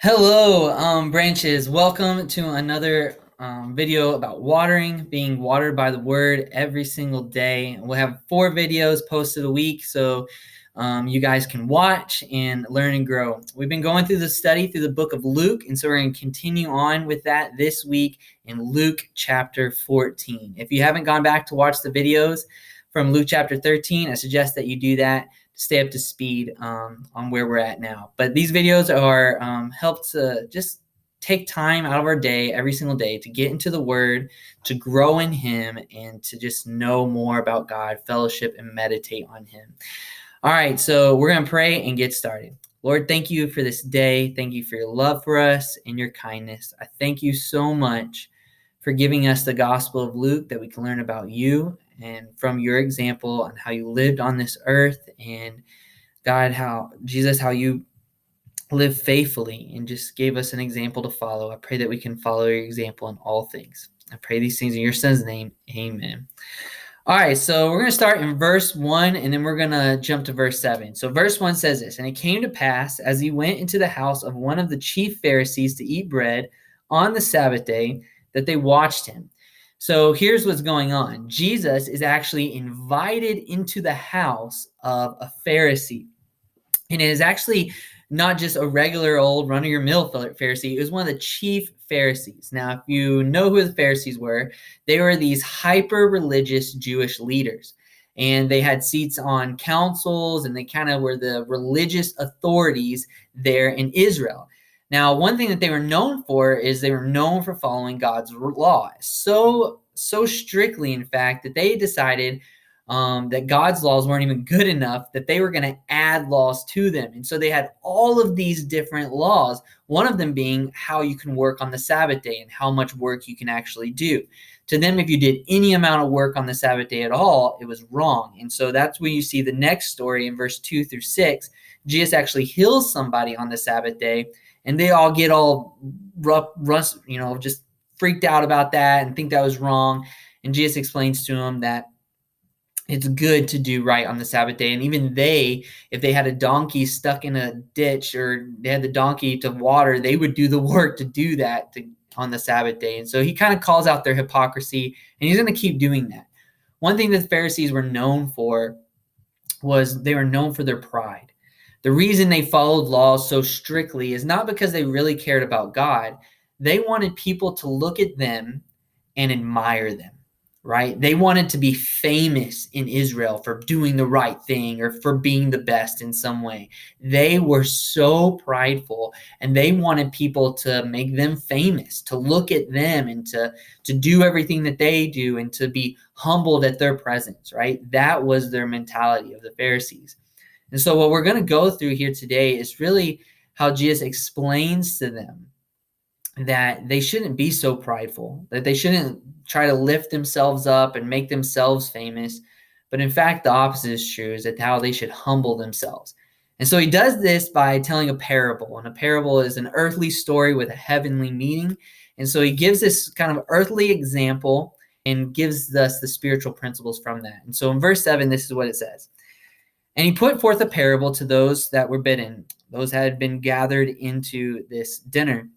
Hello, branches. Welcome to another video about watering, being watered by the word every single day. We'll have 4 videos posted a week so you guys can watch and learn and grow. We've been going through the study through the book of Luke, and so we're going to continue on with that this week in Luke chapter 14. If you haven't gone back to watch the videos from Luke chapter 13, I suggest that you do that. Stay up to speed on where we're at now. But these videos are help to just take time out of our day every single day to get into the Word, to grow in Him, and to just know more about God, fellowship, and meditate on Him. All right, so we're going to pray and get started. Lord, thank you for this day. Thank you for your love for us and your kindness. I thank you so much for giving us the Gospel of Luke that we can learn about you and from your example on how you lived on this earth, and God, how you lived faithfully and just gave us an example to follow. I pray that we can follow your example in all things. I pray these things in your son's name. Amen. All right, so we're going to start in verse 1, and then we're going to jump to verse 7. So verse 1 says this, "And it came to pass, as he went into the house of one of the chief Pharisees to eat bread on the Sabbath day, that they watched him." So here's what's going on. Jesus is actually invited into the house of a Pharisee. And it is actually not just a regular old run-of-your-mill Pharisee. It was one of the chief Pharisees. Now, if you know who the Pharisees were, they were these hyper-religious Jewish leaders. And they had seats on councils, and they kind of were the religious authorities there in Israel. Now, one thing that they were known for is they were known for following God's law. So strictly, in fact, that they decided that God's laws weren't even good enough, that they were going to add laws to them. And so they had all of these different laws, one of them being how you can work on the Sabbath day and how much work you can actually do. To them, if you did any amount of work on the Sabbath day at all, it was wrong. And so that's when you see the next story in verse 2 through 6. Jesus actually heals somebody on the Sabbath day, and they all get all just freaked out about that and think that was wrong. And Jesus explains to them that it's good to do right on the Sabbath day. And even if they had a donkey stuck in a ditch or they had the donkey to water, they would do the work to do that on the Sabbath day. And so he kind of calls out their hypocrisy, and he's going to keep doing that. One thing that the Pharisees were known for was they were known for their pride. The reason they followed laws so strictly is not because they really cared about God. They wanted people to look at them and admire them. Right? They wanted to be famous in Israel for doing the right thing or for being the best in some way. They were so prideful, and they wanted people to make them famous, to look at them and to do everything that they do and to be humbled at their presence, right? That was their mentality of the Pharisees. And so what we're going to go through here today is really how Jesus explains to them that they shouldn't be so prideful, that they shouldn't try to lift themselves up and make themselves famous. But in fact, the opposite is true, is that how they should humble themselves. And so he does this by telling a parable. And a parable is an earthly story with a heavenly meaning. And so he gives this kind of earthly example and gives us the spiritual principles from that. And so in verse 7, this is what it says. "And he put forth a parable to those that were bidden, those that had been gathered into this dinner.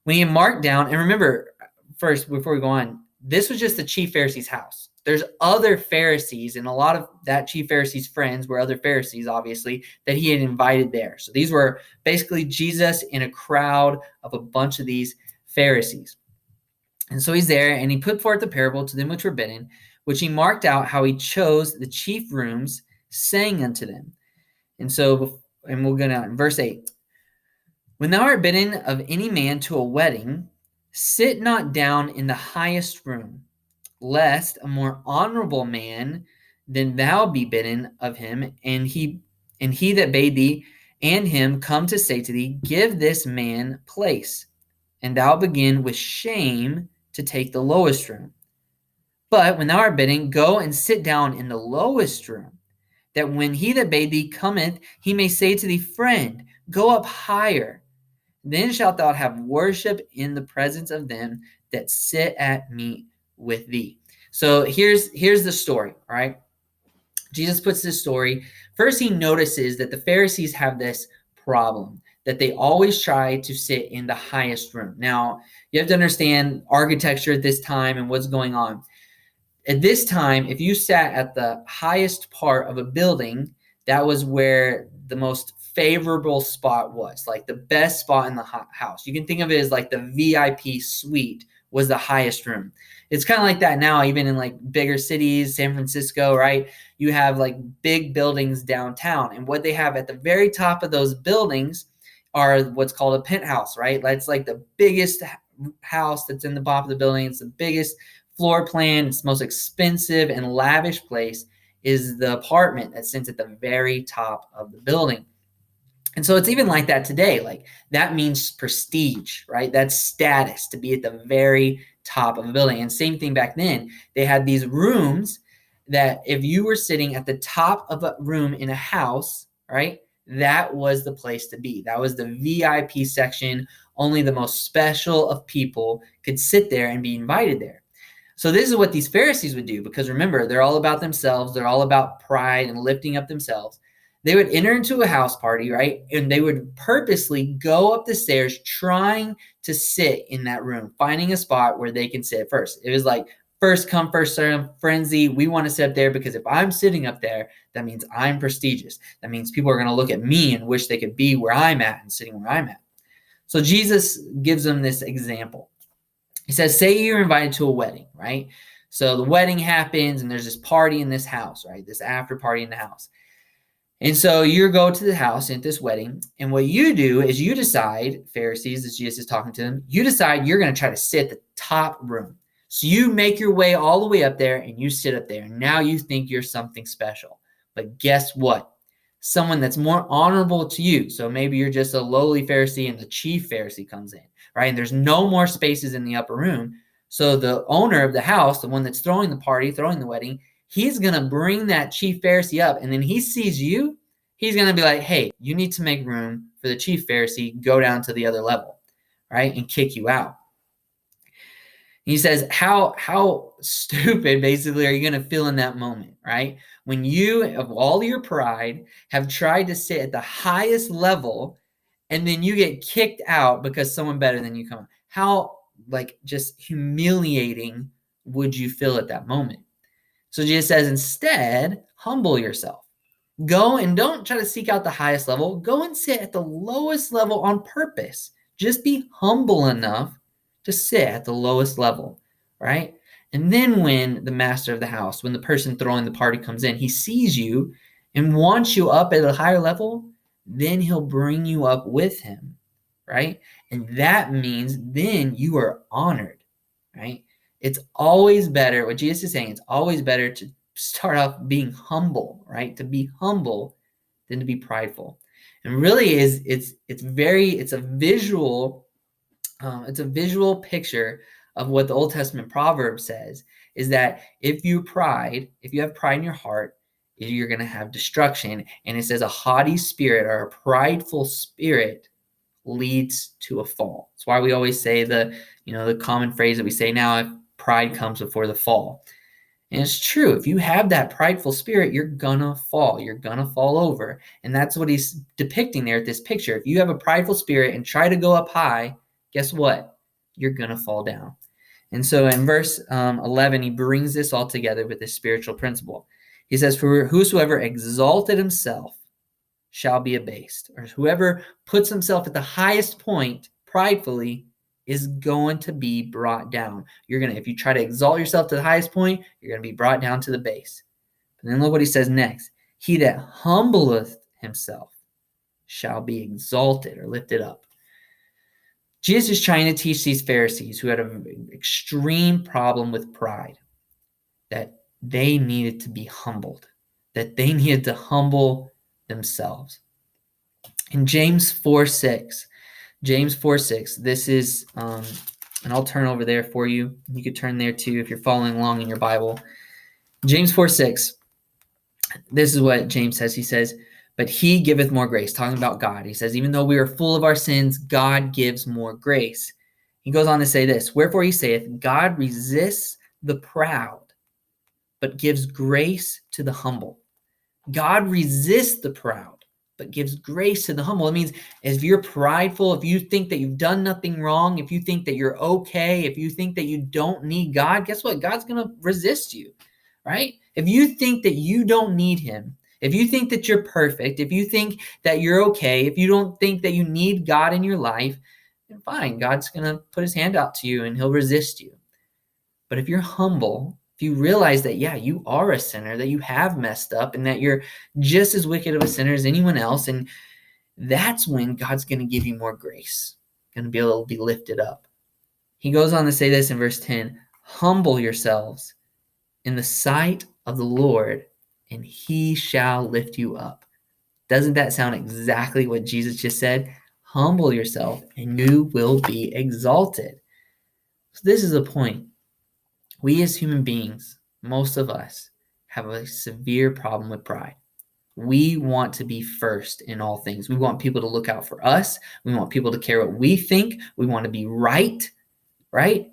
When he had marked down," and remember, first, before we go on, this was just the chief Pharisee's house. There's other Pharisees, and a lot of that chief Pharisee's friends were other Pharisees, obviously, that he had invited there. So these were basically Jesus in a crowd of a bunch of these Pharisees. And so he's there, and he put forth the parable to them which were bidden, which he marked out how he chose the chief rooms, saying unto them. And we'll go down in verse 8. "When thou art bidden of any man to a wedding, sit not down in the highest room, lest a more honorable man than thou be bidden of him, and he that bade thee and him come to say to thee, Give this man place, and thou begin with shame to take the lowest room. But when thou art bidden, go and sit down in the lowest room, that when he that bade thee cometh, he may say to thee, Friend, go up higher. Then shalt thou have worship in the presence of them that sit at meat with thee." So here's the story, all right? Jesus puts this story. First, he notices that the Pharisees have this problem. that they always try to sit in the highest room. Now, you have to understand architecture at this time and what's going on. At this time, if you sat at the highest part of a building, that was where the most favorable spot was, like the best spot in the house. You can think of it as like the VIP suite was the highest room. It's kind of like that now, even in like bigger cities, San Francisco, right? You have like big buildings downtown, and what they have at the very top of those buildings are what's called a penthouse, right? That's like the biggest house that's in the top of the building. It's the biggest floor plan. It's the most expensive and lavish place is the apartment that sits at the very top of the building. And so it's even like that today. Like that means prestige, right? That's status to be at the very top of a building. And same thing back then. They had these rooms that if you were sitting at the top of a room in a house, right? That was the place to be. That was the VIP section. Only the most special of people could sit there and be invited there. So this is what these Pharisees would do, because remember, they're all about themselves. They're all about pride and lifting up themselves. They would enter into a house party, right? And they would purposely go up the stairs trying to sit in that room, finding a spot where they can sit first. It was like first come, first serve frenzy. We want to sit up there because if I'm sitting up there, that means I'm prestigious. That means people are going to look at me and wish they could be where I'm at and sitting where I'm at. So Jesus gives them this example. He says, say you're invited to a wedding, right? So the wedding happens and there's this party in this house, right? This after party in the house. And so you go to the house at this wedding, and what you do is you decide, Pharisees, as Jesus is talking to them, you decide you're going to try to sit the top room. So you make your way all the way up there and you sit up there. And now you think you're something special. But guess what? Someone that's more honorable to you. So maybe you're just a lowly Pharisee and the chief Pharisee comes in, right? And there's no more spaces in the upper room. So the owner of the house, the one that's throwing the party, throwing the wedding, he's going to bring that chief Pharisee up. And then he sees you. He's going to be like, hey, you need to make room for the chief Pharisee. Go down to the other level, right? And kick you out. He says, how stupid, basically, are you going to feel in that moment, right? When you, of all your pride, have tried to sit at the highest level, and then you get kicked out because someone better than you come. How, like, just humiliating would you feel at that moment? So Jesus says, instead, humble yourself. Go and don't try to seek out the highest level. Go and sit at the lowest level on purpose. Just be humble enough to sit at the lowest level, right? And then when the master of the house, when the person throwing the party comes in, he sees you and wants you up at a higher level, then he'll bring you up with him, right? And that means then you are honored, right? It's always better, what Jesus is saying, it's always better to start off being humble, right? To be humble than to be prideful. And really it's a visual picture of what the Old Testament proverb says, is that if you have pride in your heart, you're going to have destruction. And it says a haughty spirit or a prideful spirit leads to a fall. That's why we always say the common phrase that we say now, if pride comes before the fall. And it's true. If you have that prideful spirit, you're gonna fall. You're gonna fall over. And that's what he's depicting there at this picture. If you have a prideful spirit and try to go up high, guess what? You're gonna fall down. And so in verse 11, he brings this all together with this spiritual principle. He says, for whosoever exalted himself shall be abased, or whoever puts himself at the highest point pridefully is going to be brought down. If you try to exalt yourself to the highest point, you're going to be brought down to the base. And then look what he says next. He that humbleth himself shall be exalted or lifted up. Jesus is trying to teach these Pharisees who had an extreme problem with pride that they needed to be humbled, that they needed to humble themselves. In James 4:6, this is, and I'll turn over there for you. You could turn there too if you're following along in your Bible. James 4:6, this is what James says. He says, but he giveth more grace, talking about God. He says, even though we are full of our sins, God gives more grace. He goes on to say this, wherefore he saith, God resists the proud, but gives grace to the humble. God resists the proud, but gives grace to the humble. It means if you're prideful, if you think that you've done nothing wrong, if you think that you're okay, if you think that you don't need God, guess what? God's going to resist you, right? If you think that you don't need him, if you think that you're perfect, if you think that you're okay, if you don't think that you need God in your life, then fine, God's going to put his hand out to you and he'll resist you. But if you're humble, if you realize that, yeah, you are a sinner, that you have messed up, and that you're just as wicked of a sinner as anyone else, and that's when God's going to give you more grace, going to be able to be lifted up. He goes on to say this in verse 10, humble yourselves in the sight of the Lord, and he shall lift you up. Doesn't that sound exactly what Jesus just said? Humble yourself, and you will be exalted. So this is the point. We as human beings, most of us, have a severe problem with pride. We want to be first in all things. We want people to look out for us. We want people to care what we think. We want to be right, right?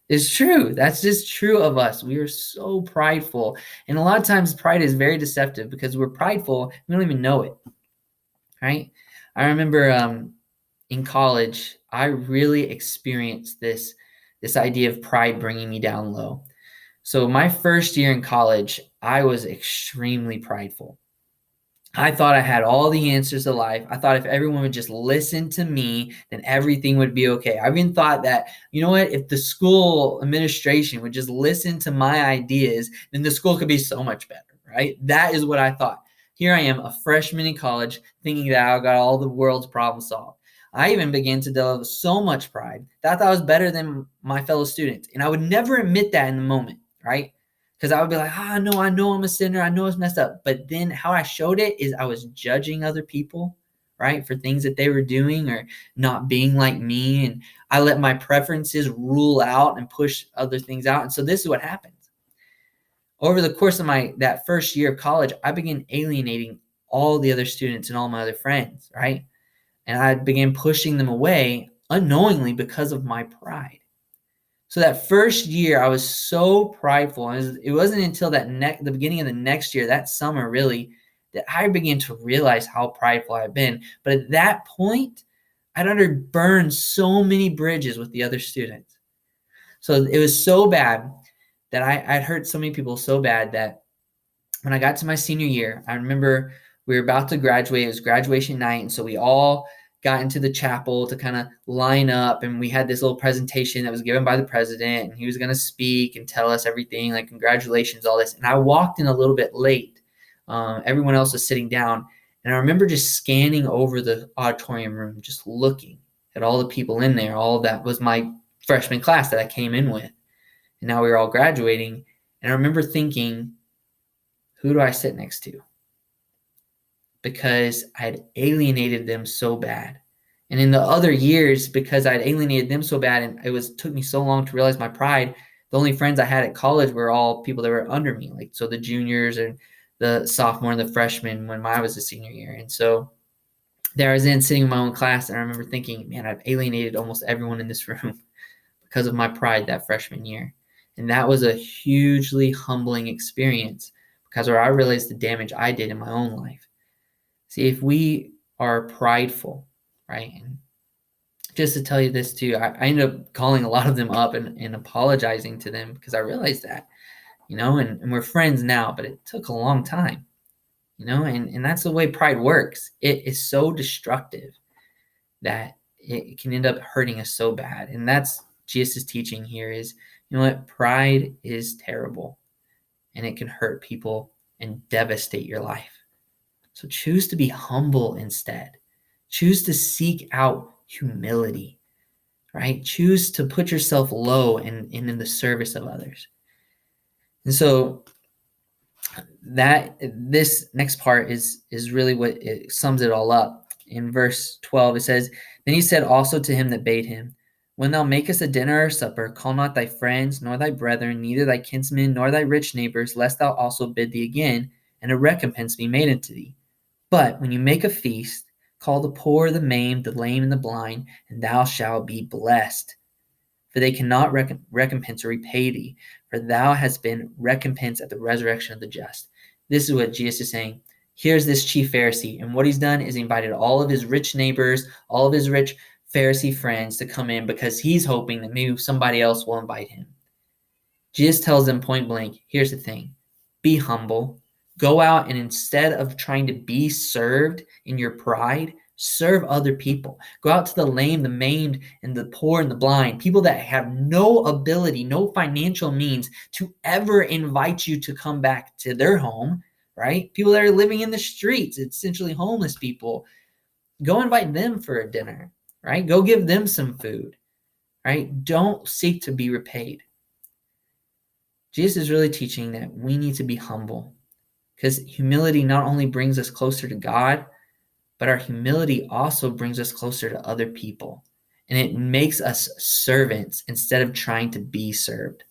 It's true. That's just true of us. We are so prideful. And a lot of times pride is very deceptive because we're prideful. We don't even know it, right? I remember in college, I really experienced this idea of pride bringing me down low. So my first year in college, I was extremely prideful. I thought I had all the answers to life. I thought if everyone would just listen to me, then everything would be okay. I even thought that, you know what, if the school administration would just listen to my ideas, then the school could be so much better, right? That is what I thought. Here I am, a freshman in college, thinking that I got all the world's problems solved. I even began to develop so much pride that I thought I was better than my fellow students. And I would never admit that in the moment, right? Because I would be like, no, I know I'm a sinner. I know it's messed up. But then how I showed it is I was judging other people, right, for things that they were doing or not being like me. And I let my preferences rule out and push other things out. And so this is what happens. Over the course of that first year of college, I began alienating all the other students and all my other friends, right? And I began pushing them away unknowingly because of my pride. So that first year, I was so prideful. It wasn't until the beginning of the next year, that summer really, that I began to realize how prideful I've been. But at that point, I'd burned so many bridges with the other students. So it was so bad that I'd hurt so many people so bad that when I got to my senior year, I remember we were about to graduate. It was graduation night. And so we all got into the chapel to kind of line up, and we had this little presentation that was given by the president, and he was going to speak and tell us everything, like congratulations, all this. And I walked in a little bit late. Everyone else was sitting down, and I remember just scanning over the auditorium room, just looking at all the people in there. All that was my freshman class that I came in with, and now we were all graduating. And I remember thinking, who do I sit next to? Because I'd alienated them so bad. And in the other years, because I'd alienated them so bad and took me so long to realize my pride, the only friends I had at college were all people that were under me. Like, so the juniors and the sophomore and the freshmen when I was a senior year. And so there I was sitting in my own class, and I remember thinking, man, I've alienated almost everyone in this room because of my pride that freshman year. And that was a hugely humbling experience because where I realized the damage I did in my own life. See, if we are prideful, right? And just to tell you this too, I ended up calling a lot of them up and apologizing to them because I realized that, and we're friends now, but it took a long time, and that's the way pride works. It is so destructive that it can end up hurting us so bad. And that's Jesus' teaching here is, you know what? Pride is terrible, and it can hurt people and devastate your life. So choose to be humble instead. Choose to seek out humility, right? Choose to put yourself low and in the service of others. And so this next part is really what it sums it all up. In verse 12, it says, Then he said also to him that bade him, When thou makest a dinner or supper, call not thy friends, nor thy brethren, neither thy kinsmen, nor thy rich neighbors, lest thou also bid thee again, and a recompense be made unto thee. But when you make a feast, call the poor, the maimed, the lame, and the blind, and thou shalt be blessed. For they cannot recompense or repay thee, for thou hast been recompensed at the resurrection of the just. This is what Jesus is saying. here's this chief Pharisee. And what he's done is he invited all of his rich neighbors, all of his rich Pharisee friends to come in because he's hoping that maybe somebody else will invite him. Jesus tells them point blank, here's the thing. Be humble. Go out and instead of trying to be served in your pride, serve other people. Go out to the lame, the maimed, and the poor and the blind, people that have no ability, no financial means to ever invite you to come back to their home, right? People that are living in the streets, essentially homeless people. Go invite them for a dinner, right? Go give them some food, right? Don't seek to be repaid. Jesus is really teaching that we need to be humble because humility not only brings us closer to God, but our humility also brings us closer to other people. And it makes us servants instead of trying to be served.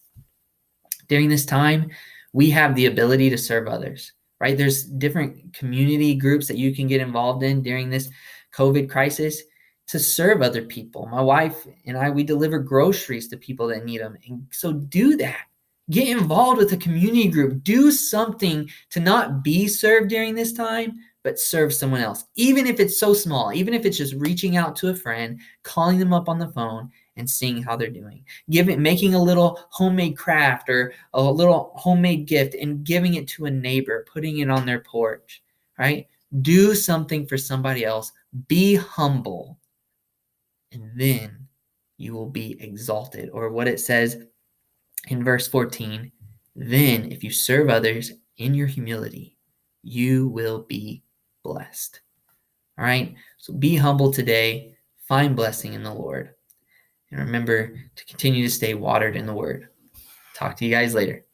During this time, we have the ability to serve others, right? There's different community groups that you can get involved in during this COVID crisis to serve other people. My wife and I, we deliver groceries to people that need them. And so do that. Get involved with a community group. Do something to not be served during this time, but serve someone else. Even if it's so small, even if it's just reaching out to a friend, calling them up on the phone and seeing how they're doing. Making a little homemade craft or a little homemade gift and giving it to a neighbor, putting it on their porch, right? Do something for somebody else. Be humble. And then you will be exalted. Or what it says in verse 14, then if you serve others in your humility, you will be blessed. All right? So be humble today. Find blessing in the Lord. And remember to continue to stay watered in the word. Talk to you guys later.